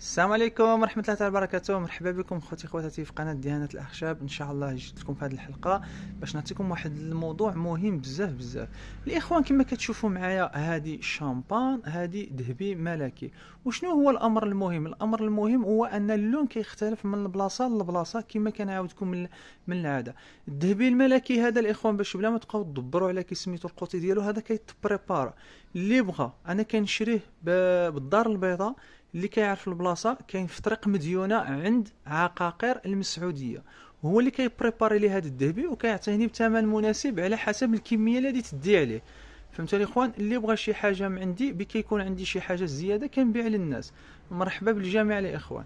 السلام عليكم ورحمة الله تعالى وبركاته. مرحبا بكم خوتي خواتاتي في قناة ديانة الأخشاب. إن شاء الله جيت لكم في هذه الحلقة باش نعطيكم واحد الموضوع مهم بزاف. الإخوان كما كتشوفوا معايا هذه شامبان، هذه ذهبي ملكي. وشنو هو الأمر المهم؟ الأمر المهم هو أن اللون كيختلف من البلاصة لبلاصة كما كنعاودكم من العادة. الذهبي الملكي هذا الإخوان باش بلا ما تبقاو تدبروا على كيسميتو القوتي ديالو، هذا كيتبريبارا. اللي بغى أنا كنشريه بالدار البيضاء، اللي كيعرف البلاصه كاين في طريق مديونه عند عقاقير المسعوديه، هو اللي كيبريباري لي هذا الذهبي وكيعطيني بثمن مناسب على حسب الكميه اللي تدي عليه. فهمتوا الاخوان؟ اللي بغى شي حاجه من عندي بكيكون عندي شي حاجه زياده كنبيع للناس. مرحبا بالجميع الاخوان.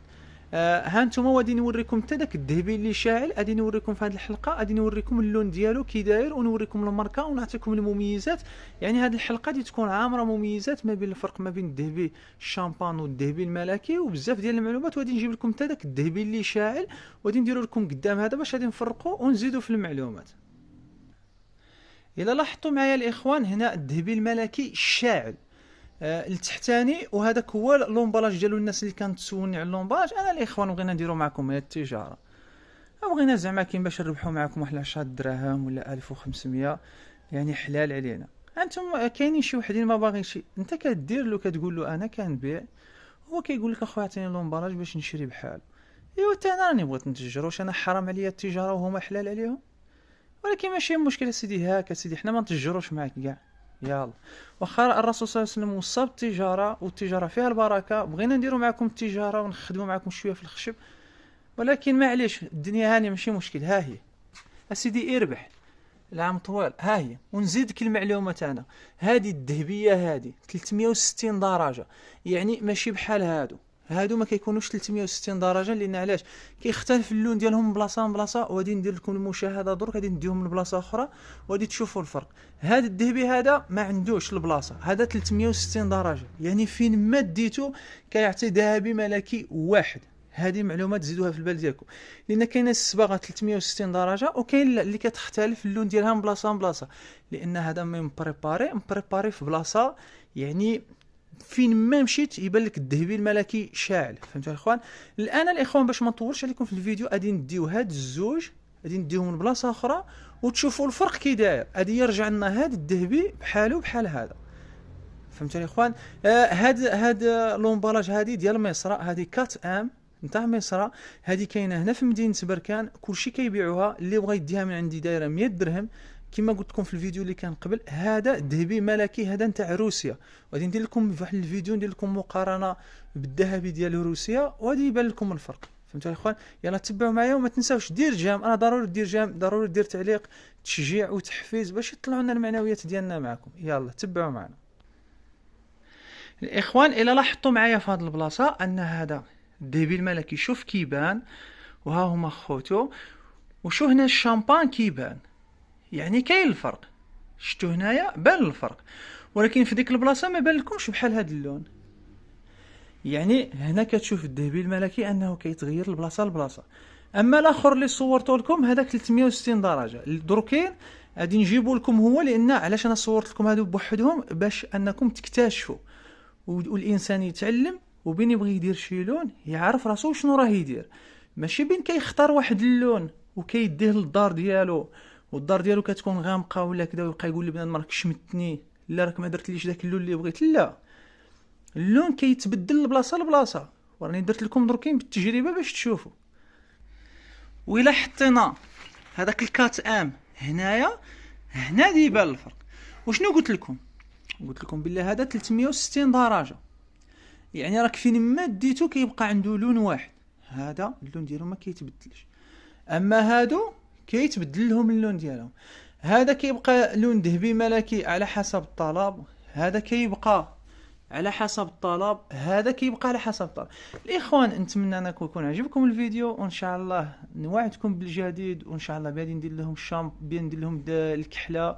ها نتوما غادي نوريكم حتى داك الذهبي اللي شاعل، غادي نوريكم في هذه الحلقه، غادي نوريكم اللون ديالو كي داير ونوريكم الماركه ونعطيكم المميزات. يعني هذه الحلقه دي تكون عامره مميزات ما بين الفرق ما بين الذهبي الشامبان والذهبي الملكي وبزاف ديال المعلومات. وغادي نجيب لكم حتى داك الذهبي اللي شاعل وغادي نديرو لكم قدام هذا باش غادي نفرقوا ونزيدوا في المعلومات. الا لاحظتوا معايا الاخوان، هنا الذهبي الملكي الشاعل التحتاني، وهذاك هو لومبالاج ديالو. الناس اللي كانت تسولني على اللومبالاج، انا الاخوان بغينا نديرو معكم هي التجاره، بغينا زعما كاين باش نربحوا معكم واحد 10 دراهم ولا 1500، يعني حلال علينا. انتم كاينين شي وحدين ما باغينش، انت كدير له كتقول له انا كنبيع، هو كيقول لك اخويا عطيني لومبالاج باش نشري بحال. ايوا حتى انا راني بغيت نتجر، واش انا حرام عليا التجاره وهما حلال عليهم؟ ولكن ماشي مشكل سيدي، هاك سيدي حنا ما نتجروش معاك كاع. يلا، واخا الرسول صلى الله عليه وسلم وصى بالتجاره والتجاره فيها البركه، بغينا نديروا معكم التجاره ونخدموا معكم شويه في الخشب، ولكن معليش الدنيا هانيه ماشي مشكل. ها هي اسيدي اربح العام طوال. ها هي، ونزيدك المعلومات. انا هذه الذهبيه هذه 360 درجه، يعني ماشي بحال هادو ما كيكونوش 360 درجه، لان علاش؟ كيختلف اللون ديالهم من بلاصه لبلاصه. وغادي ندير لكم المشاهده درك، غادي نديهم لبلاصه اخرى وغادي تشوفوا الفرق. هذا الذهبي هذا ما عندوش البلاصه، هذا 360 درجه، يعني فين ما ديتو كيعطي ذهبي ملكي واحد. هذه معلومات تزيدوها في البال ديالكم، لان كاينه الصباغه 360 درجه وكاين اللي كتختلف اللون ديالها من بلاصه لبلاصه، لان هذا مبريباري في بلاصه، يعني فين ما مشيت يبان لك الذهبي الملكي شاعل. فهمتوا الاخوان؟ الان الاخوان باش ما نطولش عليكم في الفيديو، غادي نديو هاد الزوج، غادي نديوهم من بلاصه اخرى وتشوفوا الفرق كي داير. غادي يرجع لنا هاد الذهبي بحالو بحال هذا. فهمتوا الاخوان؟ هاد لومبالاج هادي ديال مصر، هادي كات ام نتاع مصر، هادي كاينه هنا في مدينه بركان، كلشي كيبيعوها. اللي بغى يديها من عندي دايره 100 درهم كما قلت لكم في الفيديو اللي كان قبل. هذا ذهبي ملكي، هذا نتاع روسيا. غادي ندير لكم في واحد الفيديو ندير لكم مقارنه بالذهبي ديال روسيا وغادي يبان لكم الفرق. فهمتوا يا اخوان؟ يلا تبعوا معايا وما تنساوش دير جيم، انا ضروري دير جيم، ضروري دير تعليق تشجيع وتحفيز باش يطلعوا لنا المعنويات ديالنا معكم. يلا تبعوا معنا الاخوان. الى لاحظتوا معايا في هذه البلاصه ان هذا الذهبي الملكي شوف كيبان، وها هما خوتو، وشو هنا الشامبان كيبان، يعني كاين الفرق. شتو هنايا بان الفرق، ولكن في ديك البلاصه ما بان لكمش بحال هذا اللون. يعني هنا كتشوف الذهبي الملكي انه كيتغير البلاصه لبلاصه. اما الاخر اللي صورته لكم هذاك 360 درجه دروكين غادي نجيبو لكم هو، لان علاش انا صورت لكم هادو بوحدهم باش انكم تكتشفوا والانسان يتعلم، وبين يبغي يدير شي لون يعرف راسو شنو راه يدير، ماشي بين كيختار واحد اللون وكيديه للدار ديالو والدار ديالو كتكون غامقه ولا كذا ويبقى يقول لي بنادم راك شمتني، لا راك ما درتليش داك اللون اللي بغيت. لا، اللون كيتبدل لبلاصه لبلاصه، وراني درت لكم دركين بالتجربه باش تشوفوا. وإلا حطينا هذاك الكات ام هنايا، هنا دي يبان الفرق. وشنو قلت لكم؟ قلت لكم بالله هذا 360 درجه، يعني راك فين ما ديتو كيبقى عنده لون واحد، هذا اللون ديالو ما كيتبدلش. اما هادو كيتبدل لهم اللون ديالهم. هذا كيبقى لون ذهبي ملكي على حسب الطلب، هذا كيبقى على حسب الطلب، هذا كيبقى على حسب الطلب. الاخوان نتمنى انكم يكون عجبكم الفيديو، وان شاء الله نوعدكم بالجديد، وان شاء الله غادي ندير لهم ندير لهم الكحله،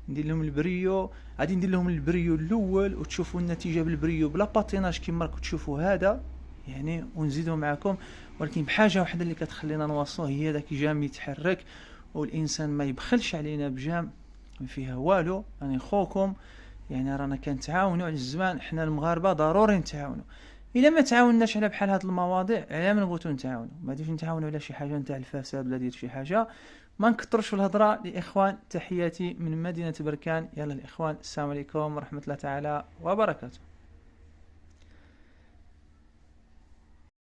ندير لهم البريو، غادي ندير لهم البريو الاول وتشوفوا النتيجه بالبريو بلا باتيناج كما راكم تشوفوا هذا، يعني ونزيدوا معكم. ولكن بحاجه واحده اللي كتخلينا نواصلوا هي داك جام يتحرك، والانسان ما يبخلش علينا بجام ما فيها والو. انا خوكم، يعني رانا كنتعاونوا على الزمان، حنا المغاربه ضروري نتعاونوا. الا ما تعاونناش على بحال هاد المواضيع، على من بغيتو نتعاونوا؟ ما غاديش نتعاونوا على شي حاجه نتاع الفساد ولا ديال شي حاجه. ما نكثرش في الهضره الاخوان. تحياتي من مدينه بركان. يلا الاخوان، السلام عليكم ورحمه الله تعالى وبركاته.